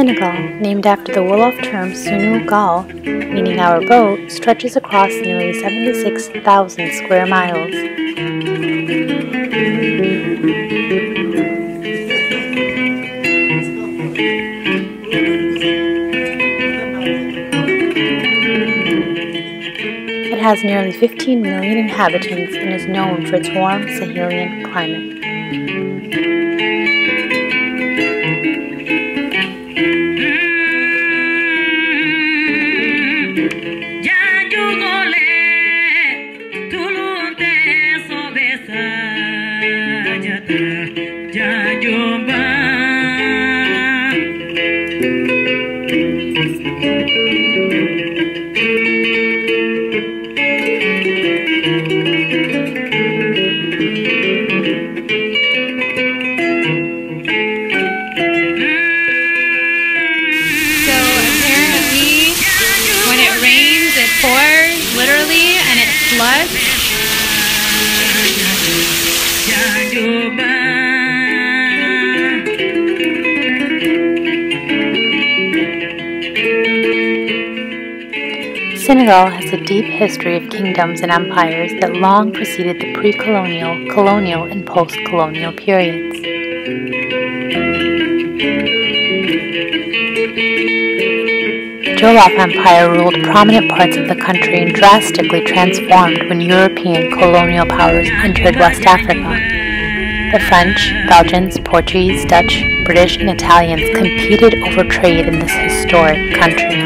Senegal, named after the Wolof term Senegal, meaning our boat, stretches across nearly 76,000 square miles. It has nearly 15 million inhabitants and is known for its warm Sahelian climate. Senegal has a deep history of kingdoms and empires that long preceded the pre-colonial, colonial, and post-colonial periods. The Jolof Empire ruled prominent parts of the country and drastically transformed when European colonial powers entered West Africa. The French, Belgians, Portuguese, Dutch, British, and Italians competed over trade in this historic country.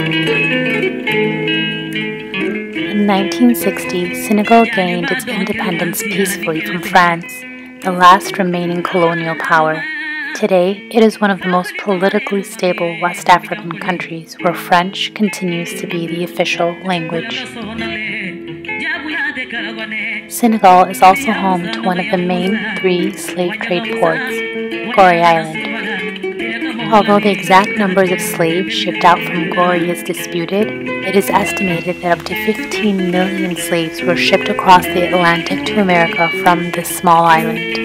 In 1960, Senegal gained its independence peacefully from France, the last remaining colonial power. Today, it is one of the most politically stable West African countries where French continues to be the official language. Senegal is also home to one of the main 3 slave trade ports, Goree Island. Although the exact numbers of slaves shipped out from Goree is disputed, it is estimated that up to 15 million slaves were shipped across the Atlantic to America from this small island.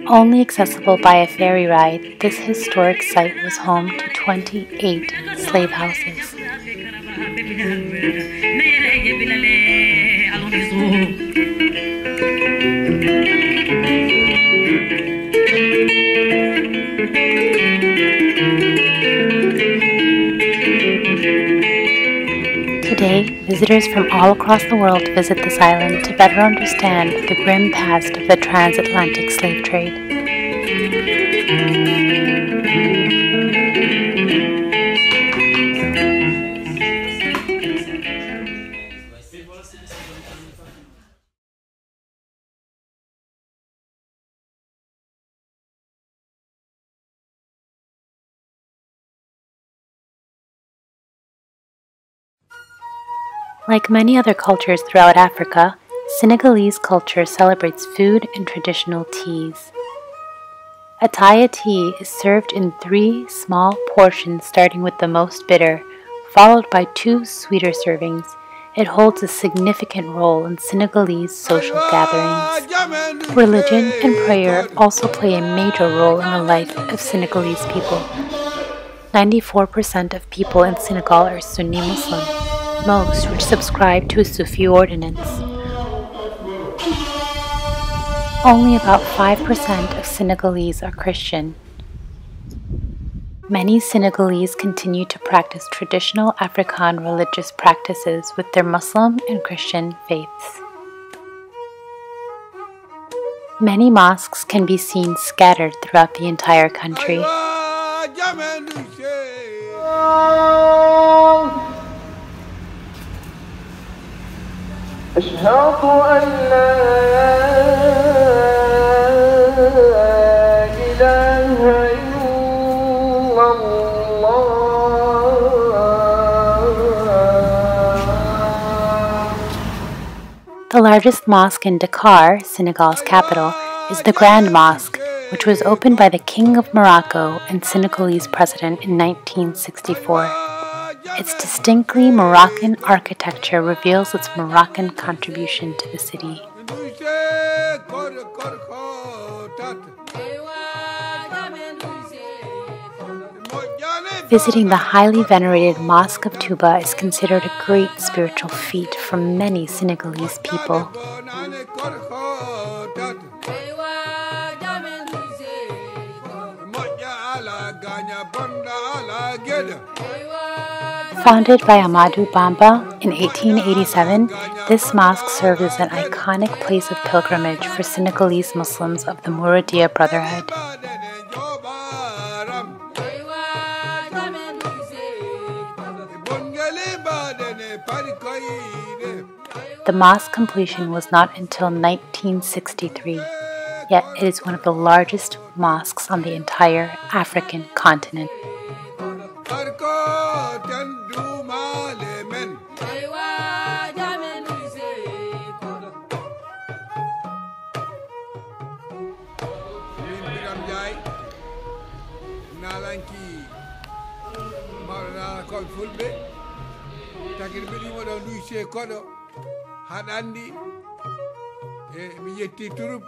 Only accessible by a ferry ride, this historic site was home to 28 slave houses. Today, visitors from all across the world visit this island to better understand the grim past of the transatlantic slave trade. Like many other cultures throughout Africa, Senegalese culture celebrates food and traditional teas. Ataya tea is served in 3 small portions starting with the most bitter, followed by 2 sweeter servings. It holds a significant role in Senegalese social gatherings. Religion and prayer also play a major role in the life of Senegalese people. 94% of people in Senegal are Sunni Muslim, most which subscribe to a Sufi ordinance. Only about 5% of Senegalese are Christian. Many Senegalese continue to practice traditional African religious practices with their Muslim and Christian faiths. Many mosques can be seen scattered throughout the entire country. أشهد أن لا إله إلا الله. The largest mosque in Dakar, Senegal's capital, is the Grand Mosque, which was opened by the King of Morocco and Senegalese president in 1964. Its distinctly Moroccan architecture reveals its Moroccan contribution to the city. Visiting the highly venerated Mosque of Touba is considered a great spiritual feat for many Senegalese people. Founded by Amadou Bamba in 1887, this mosque serves as an iconic place of pilgrimage for Senegalese Muslims of the Mouridia Brotherhood. The mosque completion was not until 1963, yet it is one of the largest mosques on the entire African continent. haɗandi mi yetti turup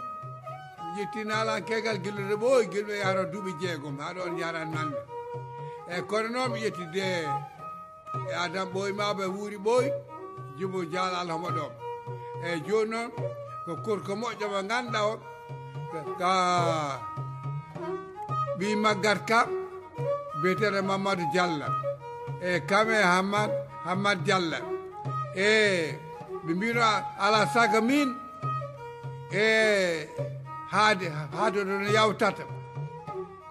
mi yetti nalan kegal gillude ɓooy gilɓe yaro duuɓi jeegom haɗo on jaran nande kono noon mi yettide e adam ɓooy maɓe wuuri ɓooy jumbo jaal alhoma ɗo joni noon ko korko moƴƴo mo ganduɗa o ka ɓi maggat ka biyeteɗo Mamadou Diallo kame Hammad Diallo ɓe mbino ala saga min haade ɗo no yawtata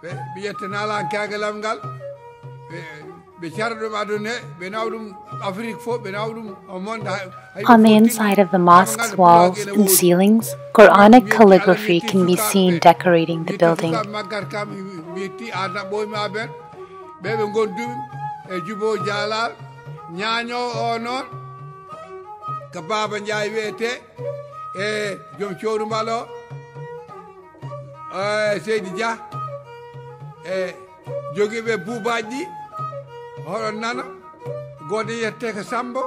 ɓe ƴettana ala kagalam ngal ɓe cara ɗum aduna ɓe nawa ɗum Afrique fof ɓe nawa ɗum o monda. On the inside of the mosque's walls and ceilings, Quranic calligraphy can be seen decorating the building. Maggat kam mi yetti adna ɓoyma ɓen ɓeɓe gondumi e jubo jalal ñañowo o noon ko Baba Ndiaye wiyete e joom cowru mbalo Seydi Dia e jogiiɓe buubaji ɗi hoɗon nana goto yiyete ko Sambo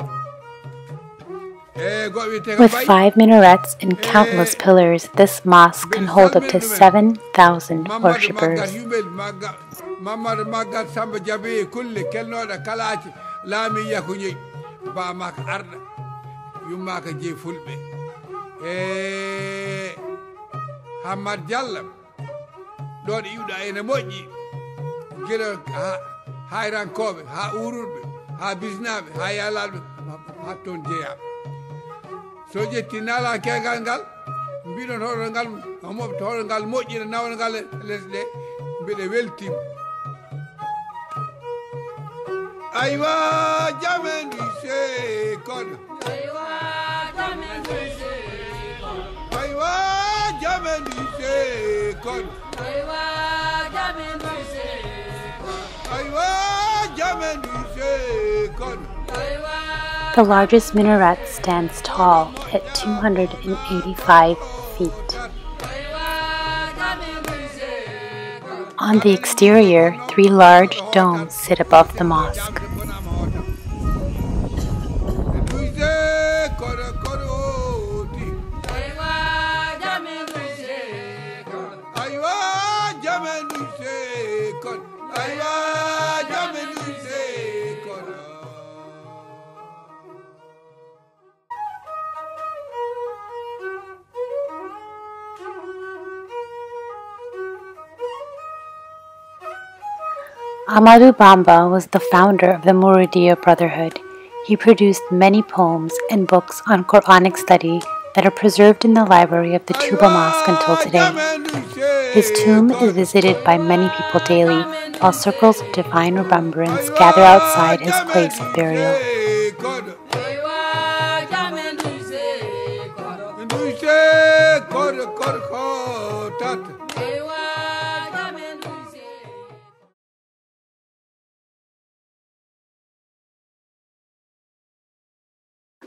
e goto wiyete ko With 5 minarets and countless pillars, this mosque can hold up to 7,000 worshippers. Mamadou Magat Samba Diaby kulle kelnoɗo kalaci laami yiya ko ñoƴi bama ko arɗa yumma ko jeeyi fulɓe Hammad Diallo ɗo ɗo iwɗa ene moƴƴi guila hayrankoɓe ha ururɓe ha bisnaɓe ha yalaɓe ha toon jeeya so ƴetti nala kegal ngal mbiɗon hoɗo ngal moɓe to hoɗo ngal moƴƴina nawno ngal lesɗe mbiɗe weltima aywa jamen se kono aywa jamen se kono aywa jamen se kono aywa jamen se kono aywa jamen se kono. The largest minaret stands tall at 285 feet. On the exterior, 3 large domes sit above the mosque. Amadou Bamba was the founder of the Mouridia Brotherhood. He produced many poems and books on Quranic study that are preserved in the library of the Touba Mosque until today. His tomb is visited by many people daily, while circles of divine remembrance gather outside his place of burial.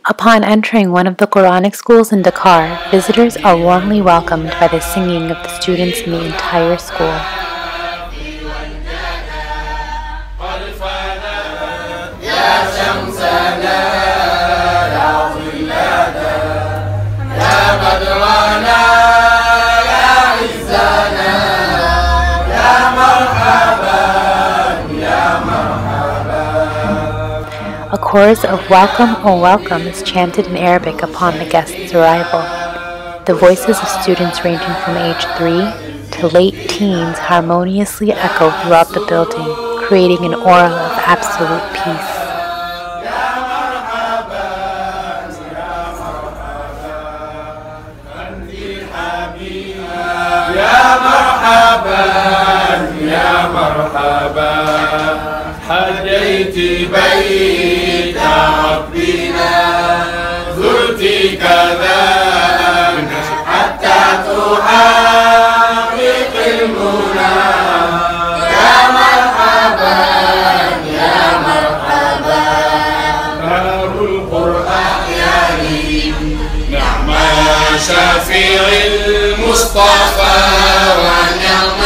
Upon entering one of the Quranic schools in Dakar, visitors are warmly welcomed by the singing of the students in the entire school. Yeah. A chorus of "Welcome, oh welcome" is chanted in Arabic upon the guest's arrival. The voices of students ranging from age 3 to late teens harmoniously echo throughout the building, creating an aura of absolute peace. يا مرحبا حجيت بيت ربنا زرت كذا حتى تحقق المنى يا مرحبا نار القرآن يا لي نعم شفيع المصطفى ونعم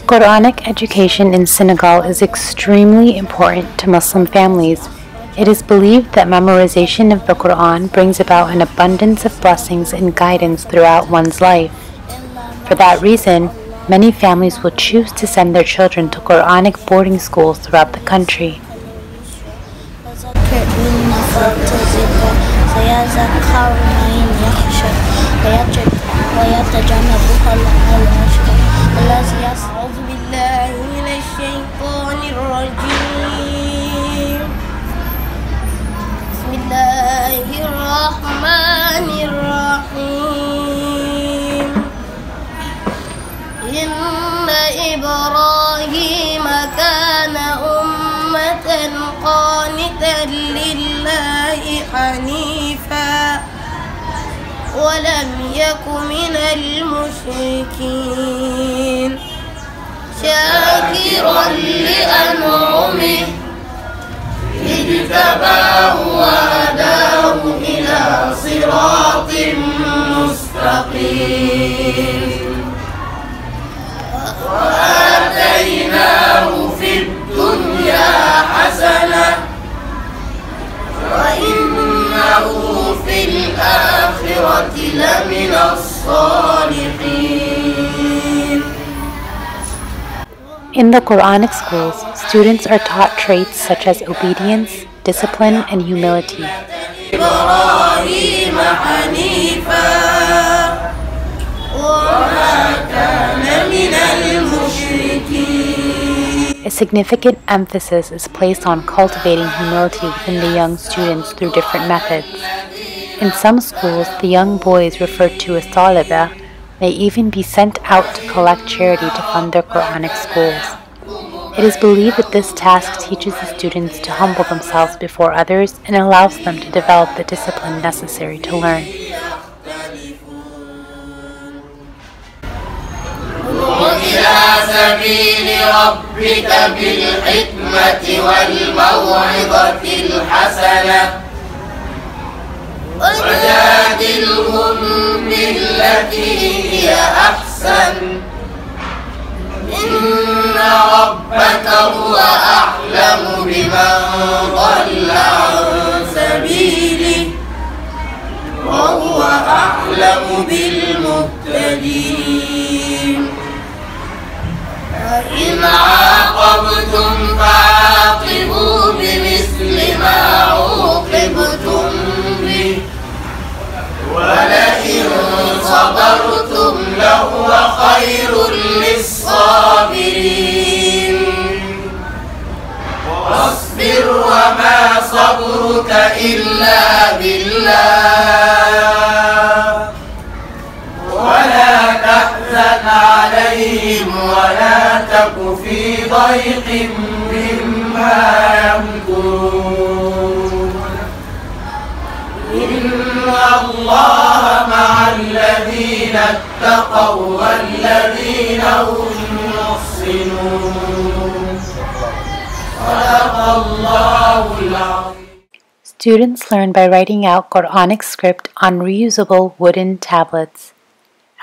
Quranic education in Senegal is extremely important to Muslim families. It is believed that memorization of the Quran brings about an abundance of blessings and guidance throughout one's life. For that reason, many families will choose to send their children to Quranic boarding schools throughout the country. ويتجنبها الأشقى الذي أعوذ بالله من الشيطان الرجيم بسم الله الرحمن الرحيم إن إبراهيم كان أمة قانتا لله حنيفا ولم يك من المشركين شاكرا لأنعمه اجتباه وهداه إلى صراط مستقيم وآتيناه في الدنيا حسنة وإنه في الآخرة لمن الصالحين. In the Quranic schools, students are taught traits such as obedience, discipline, and humility. إبراهيم حنيفا وما كان من المشركين. A significant emphasis is placed on cultivating humility within the young students through different methods. In some schools, the young boys referred to as talaba may even be sent out to collect charity to fund their Quranic schools. It is believed that this task teaches the students to humble themselves before others and allows them to develop the discipline necessary to learn. إلى سبيل ربك بالحكمة والموعظة الحسنة وجادلهم بالتي هي أحسن إن ربك هو أعلم بمن ضل عن سبيله وهو أعلم بالمهتدين. فإن عاقبتم فعاقبوا بمثل ما عوقبتم به ولئن صبرتم لهو خير للصابرين. واصبر وما صبرك إلا بالله ولا تحزن عليهم ولا تك في ضيق مما يمكرون إن الله مع الذين اتقوا والذين هم محسنون. صدق الله العظيم. Students learn by writing out Quranic script on reusable wooden tablets.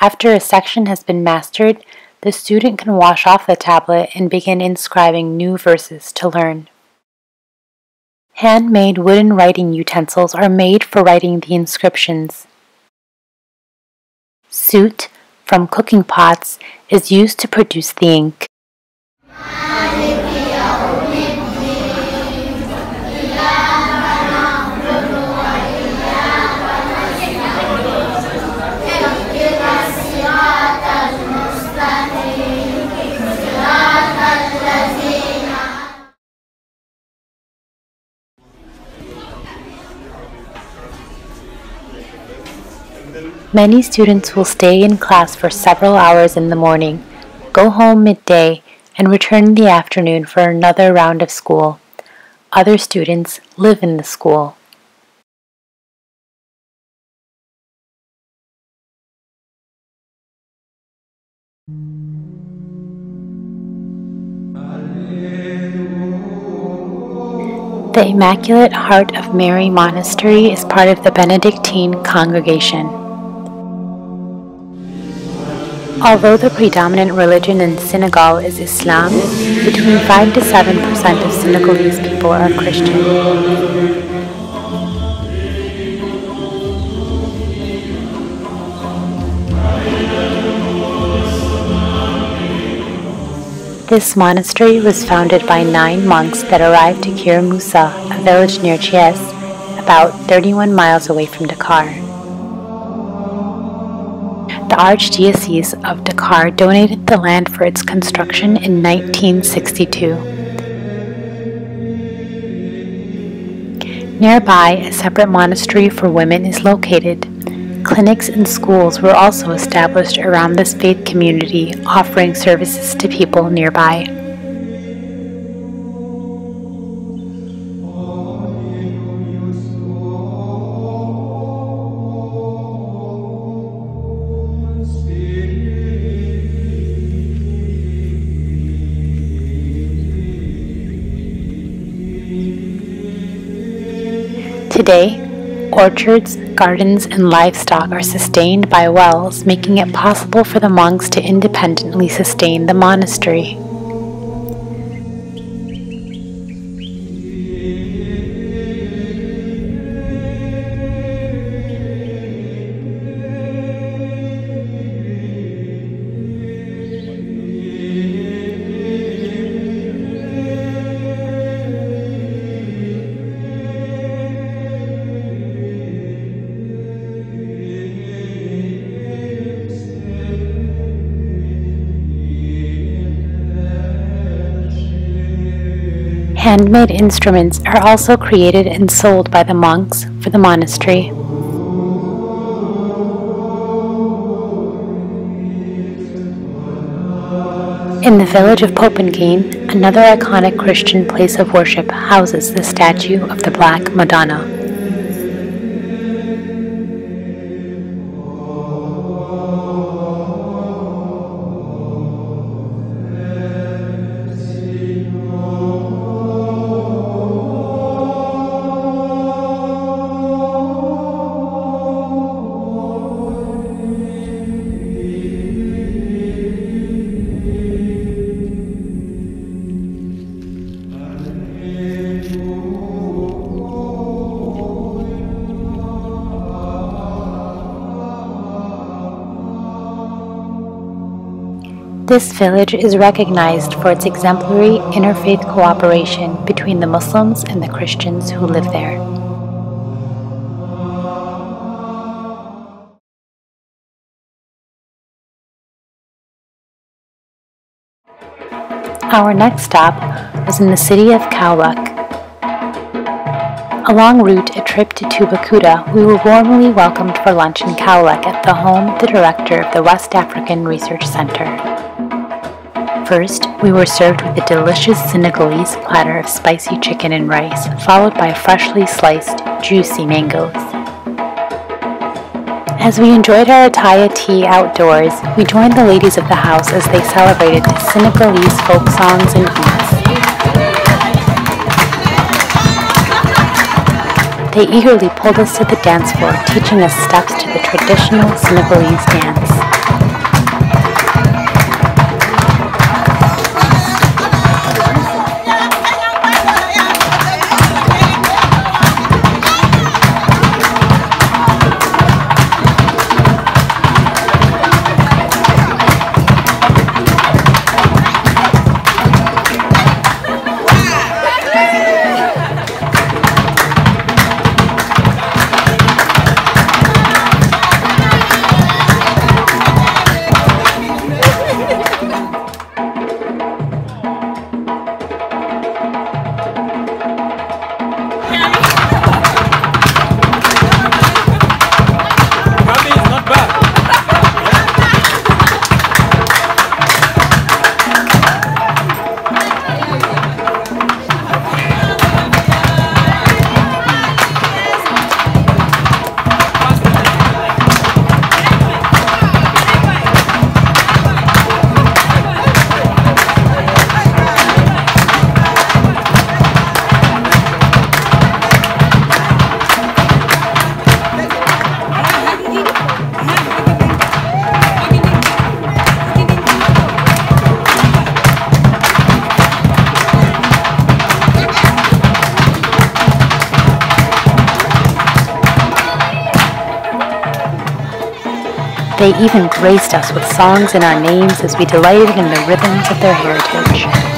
After a section has been mastered, the student can wash off the tablet and begin inscribing new verses to learn. Handmade wooden writing utensils are made for writing the inscriptions. Sut, from cooking pots is used to produce the ink. Many students will stay in class for several hours in the morning, go home midday, and return in the afternoon for another round of school. Other students live in the school. The Immaculate Heart of Mary Monastery is part of the Benedictine congregation. Although the predominant religion in Senegal is Islam, between 5 to 7% of Senegalese people are Christian. This monastery was founded by 9 monks that arrived to Kiramoussa, a village near Thiès, about 31 miles away from Dakar. The Archdiocese of Dakar donated the land for its construction in 1962. Nearby, a separate monastery for women is located. Clinics and schools were also established around this faith community, offering services to people nearby. Today, orchards, gardens, and livestock are sustained by wells, making it possible for the monks to independently sustain the monastery. Handmade instruments are also created and sold by the monks for the monastery. In the village of Popengane, another iconic Christian place of worship houses the statue of the Black Madonna. This village is recognized for its exemplary interfaith cooperation between the Muslims and the Christians who live there. Our next stop was in the city of Kaolack. Along route, a trip to Toubacouta, we were warmly welcomed for lunch in Kaolack at the home of the director of the West African Research Center. First, we were served with a delicious Senegalese platter of spicy chicken and rice, followed by freshly sliced, juicy mangoes. As we enjoyed our Ataya tea outdoors, we joined the ladies of the house as they celebrated to Senegalese folk songs and eats. They eagerly pulled us to the dance floor, teaching us steps to the traditional Senegalese dance. They even graced us with songs in our names as we delighted in the rhythms of their heritage.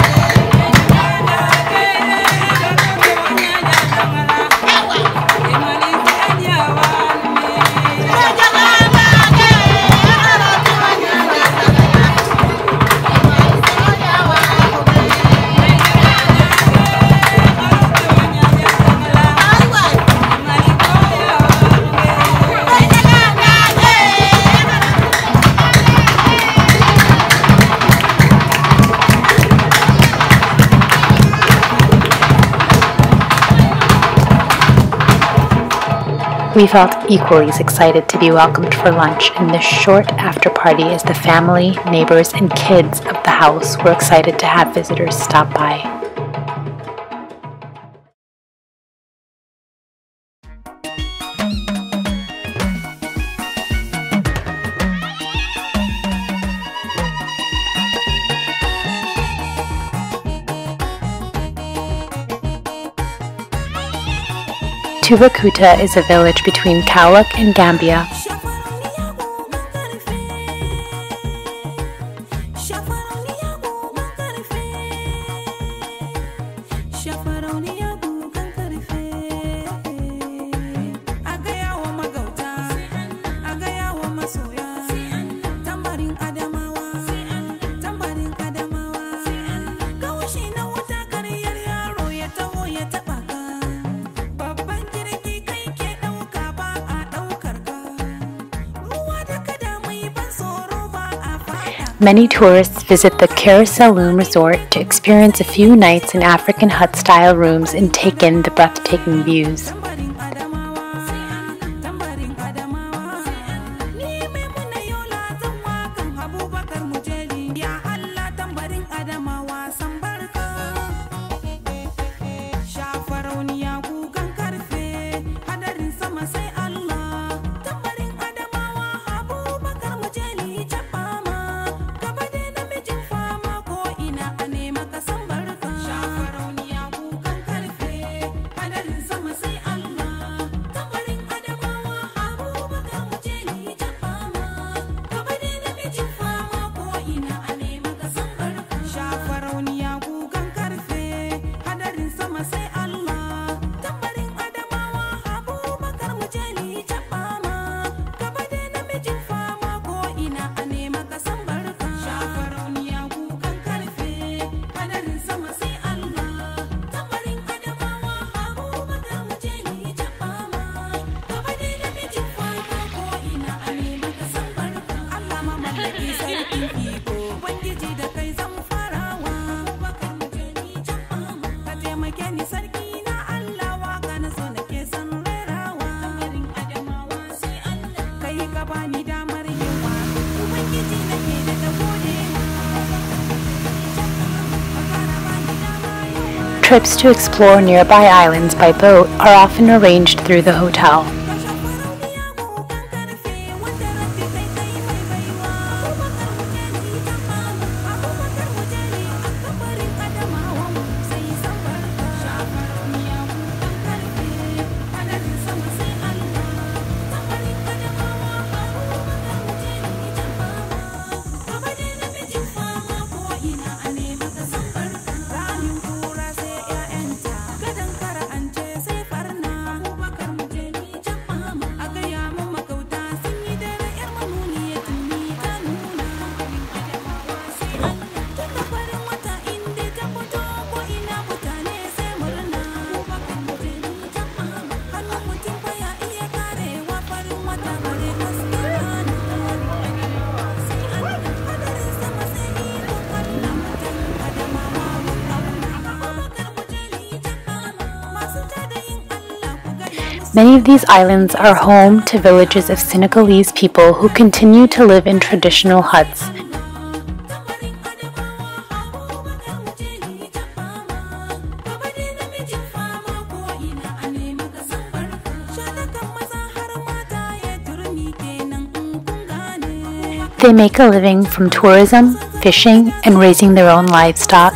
We felt equally as excited to be welcomed for lunch in this short after party as the family, neighbors, and kids of the house were excited to have visitors stop by. Toubacouta is a village between Kaolack and Gambia. Many tourists visit the QURANIC resort to experience a few nights in African hut-style rooms and take in the breathtaking views. Trips to explore nearby islands by boat are often arranged through the hotel. Many of these islands are home to villages of Senegalese people who continue to live in traditional huts. They make a living from tourism, fishing, and raising their own livestock.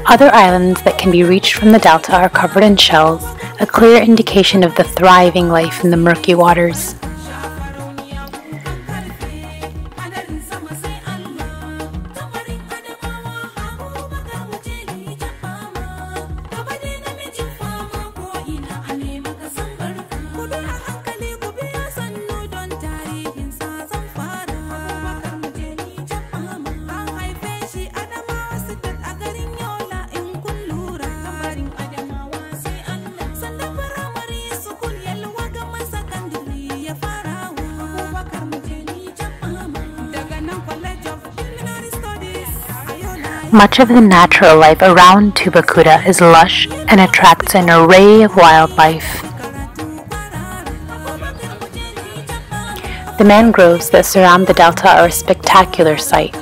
Other islands that can be reached from the delta are covered in shells, a clear indication of the thriving life in the murky waters. Much of the natural life around Toubacouta is lush and attracts an array of wildlife. The mangroves that surround the delta are a spectacular sight.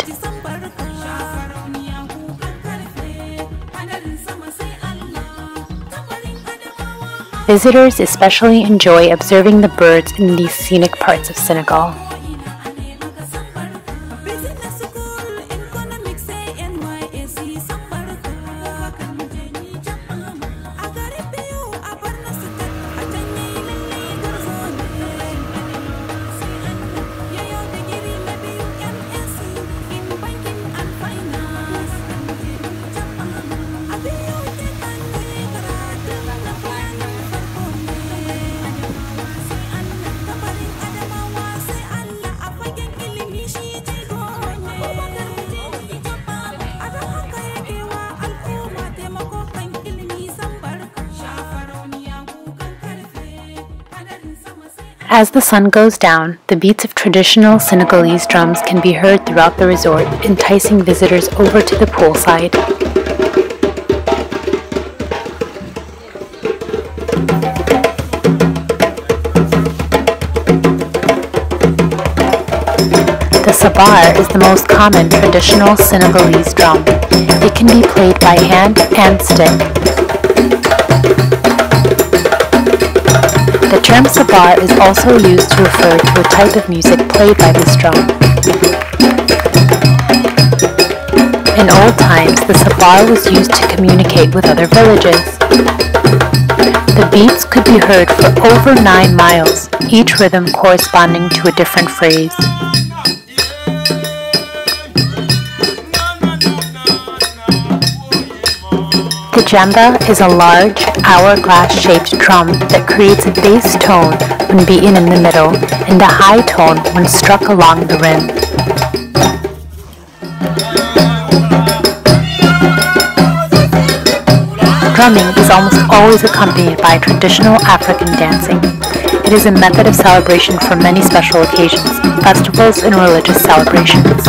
Visitors especially enjoy observing the birds in these scenic parts of Senegal. As the sun goes down, the beats of traditional Senegalese drums can be heard throughout the resort, enticing visitors over to the poolside. The sabar is the most common traditional Senegalese drum. It can be played by hand and stick. The term sabar is also used to refer to a type of music played by this drum. In old times, the sabar was used to communicate with other villages. The beats could be heard for over 9 miles, each rhythm corresponding to a different phrase. The djembe is a large, hourglass-shaped drum that creates a bass tone when beaten in the middle and a high tone when struck along the rim. Drumming is almost always accompanied by traditional African dancing. It is a method of celebration for many special occasions, festivals, and religious celebrations.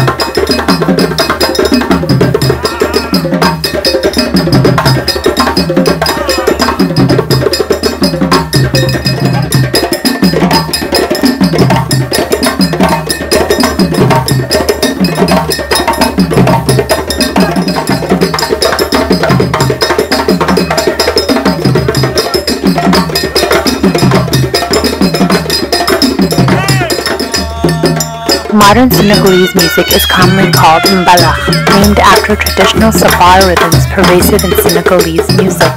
Modern Senegalese music is commonly called mbalax, named after traditional sabar rhythms pervasive in Senegalese music.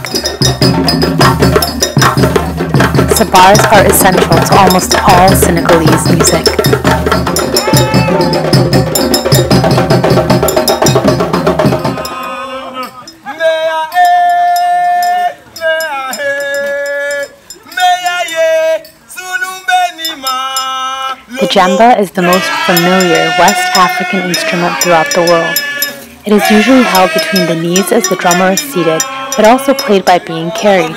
Sabars are essential to almost all Senegalese music. The djembe is the most familiar West African instrument throughout the world. It is usually held between the knees as the drummer is seated, but also played by being carried.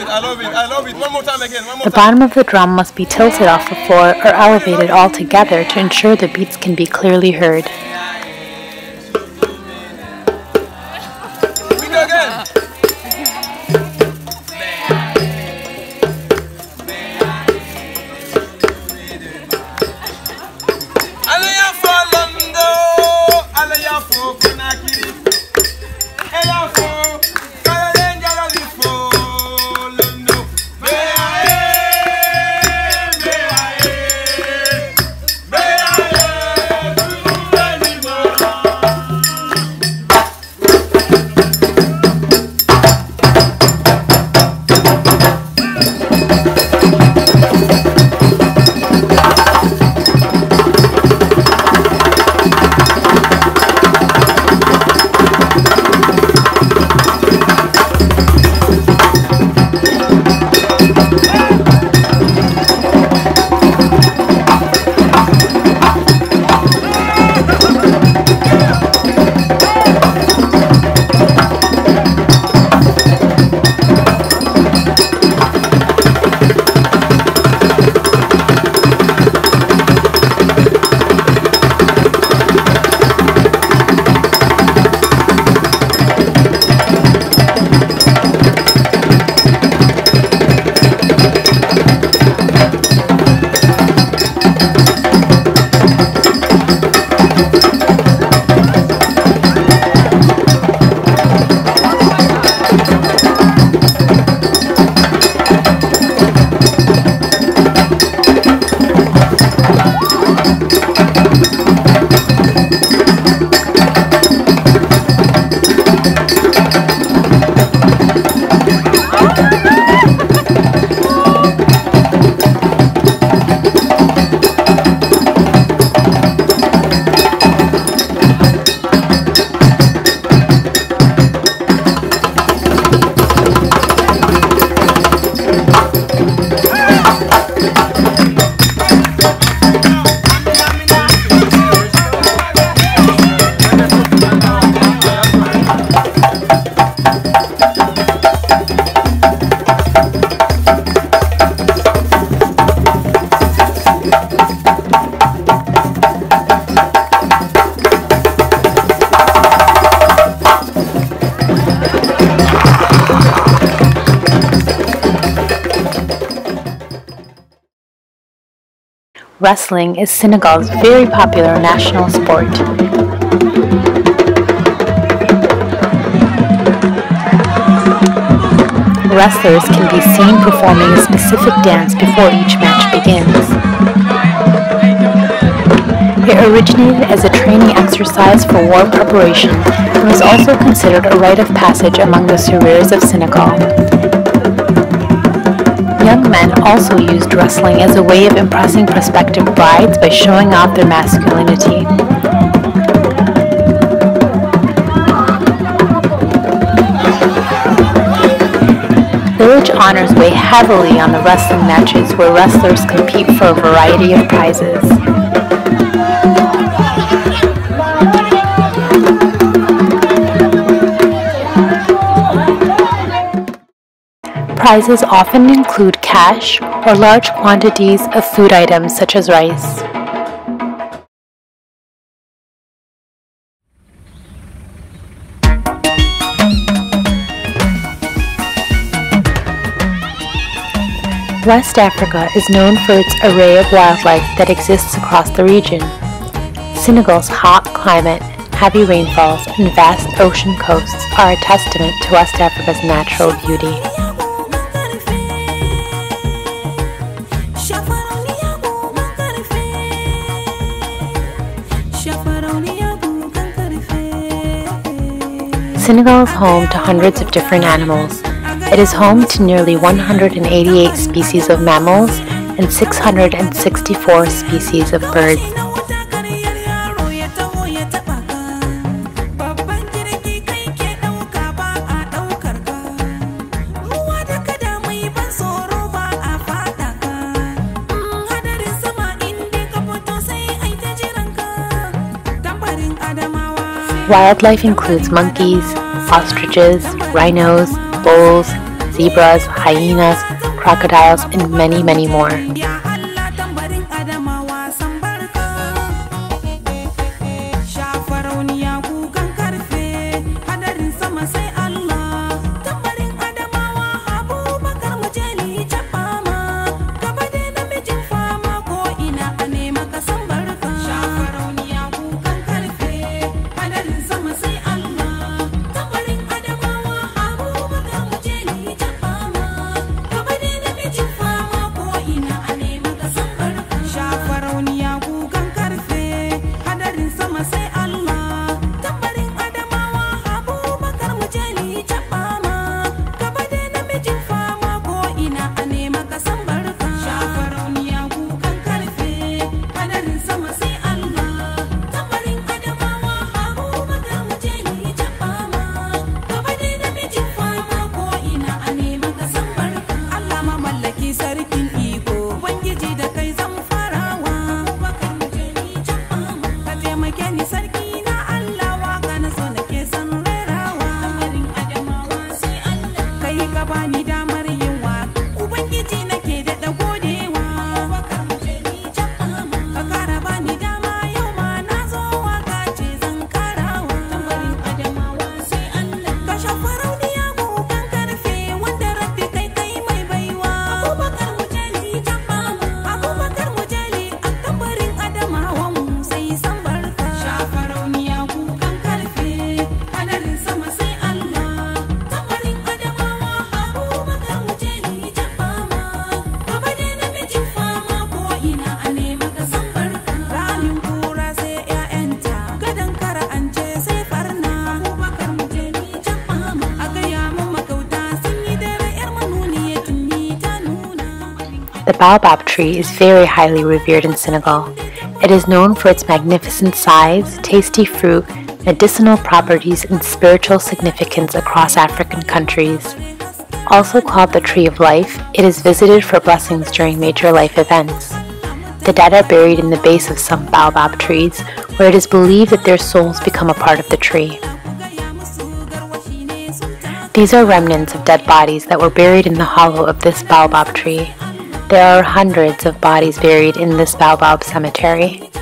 The bottom of the drum must be tilted off the floor or elevated altogether to ensure the beats can be clearly heard. Wrestling is Senegal's very popular national sport. Wrestlers can be seen performing a specific dance before each match begins. It originated as a training exercise for war preparation and was also considered a rite of passage among the sourires of Senegal. Young men also used wrestling as a way of impressing prospective brides by showing off their masculinity. Village honors weigh heavily on the wrestling matches where wrestlers compete for a variety of prizes. Prizes often include cash or large quantities of food items such as rice. West Africa is known for its array of wildlife that exists across the region. Senegal's hot climate, heavy rainfalls, and vast ocean coasts are a testament to West Africa's natural beauty. Senegal is home to hundreds of different animals. It is home to nearly 188 species of mammals and 664 species of birds. Wildlife includes monkeys, ostriches, rhinos, bulls, zebras, hyenas, crocodiles, and many, many more. The baobab tree is very highly revered in Senegal. It is known for its magnificent size, tasty fruit, medicinal properties, and spiritual significance across African countries. Also called the Tree of Life, it is visited for blessings during major life events. The dead are buried in the base of some baobab trees, where it is believed that their souls become a part of the tree. These are remnants of dead bodies that were buried in the hollow of this baobab tree. There are hundreds of bodies buried in this baobab cemetery.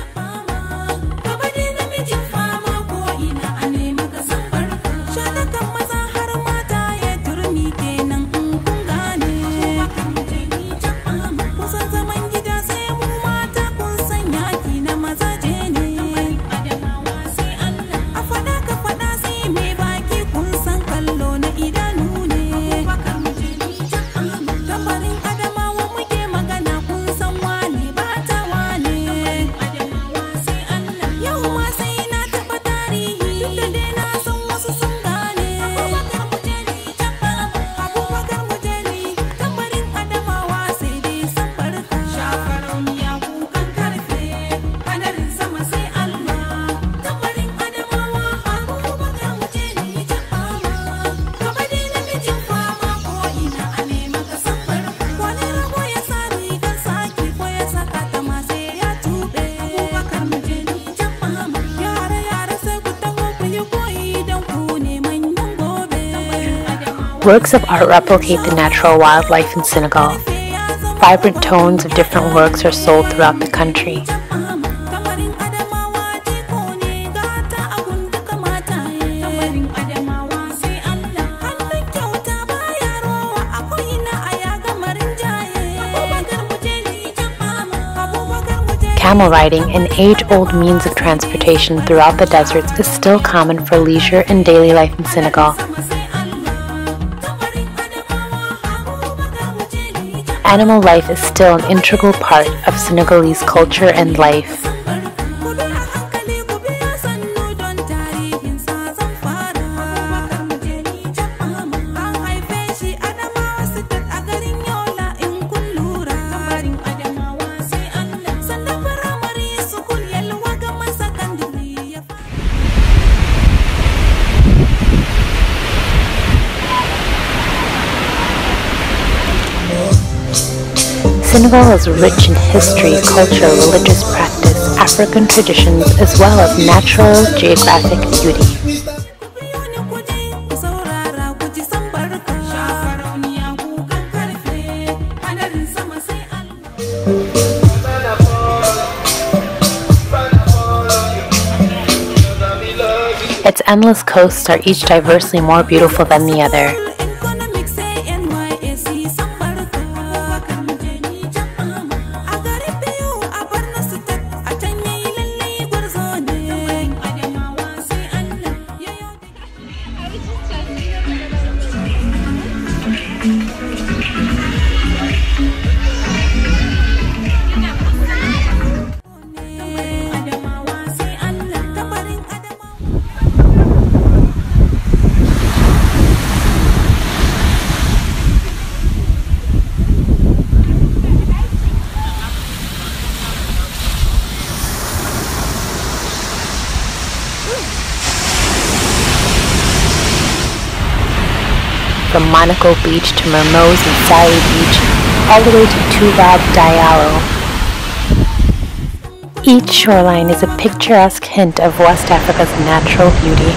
Works of art replicate the natural wildlife in Senegal. Vibrant tones of different works are sold throughout the country. Camel riding, an age-old means of transportation throughout the deserts, is still common for leisure and daily life in Senegal. Animal life is still an integral part of Senegalese culture and life. Senegal is rich in history, culture, religious practice, African traditions, as well as natural geographic beauty. Its endless coasts are each diversely more beautiful than the other. From Monaco Beach to Mermoz and Sari Beach, all the way to Toubacouta Diallo. Each shoreline is a picturesque hint of West Africa's natural beauty.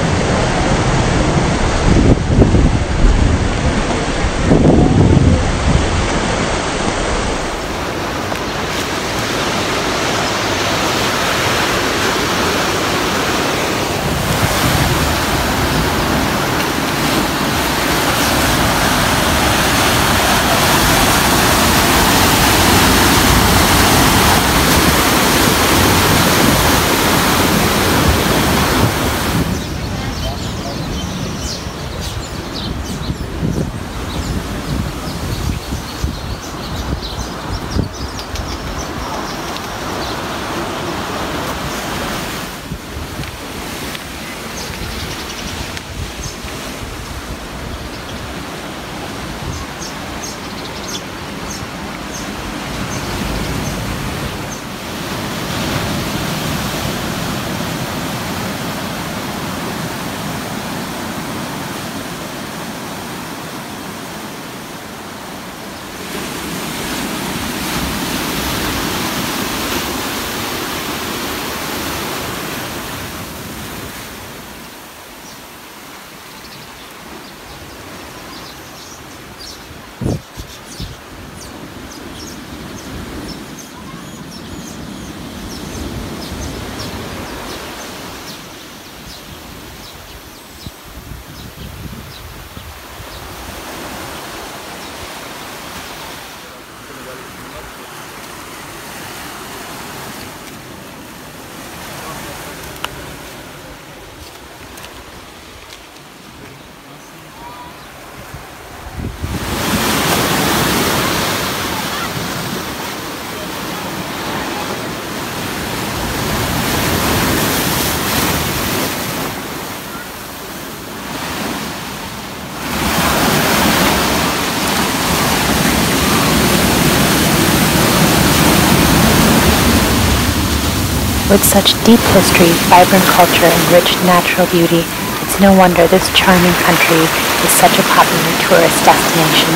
With such deep history, vibrant culture, and rich natural beauty, it's no wonder this charming country is such a popular tourist destination.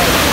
It's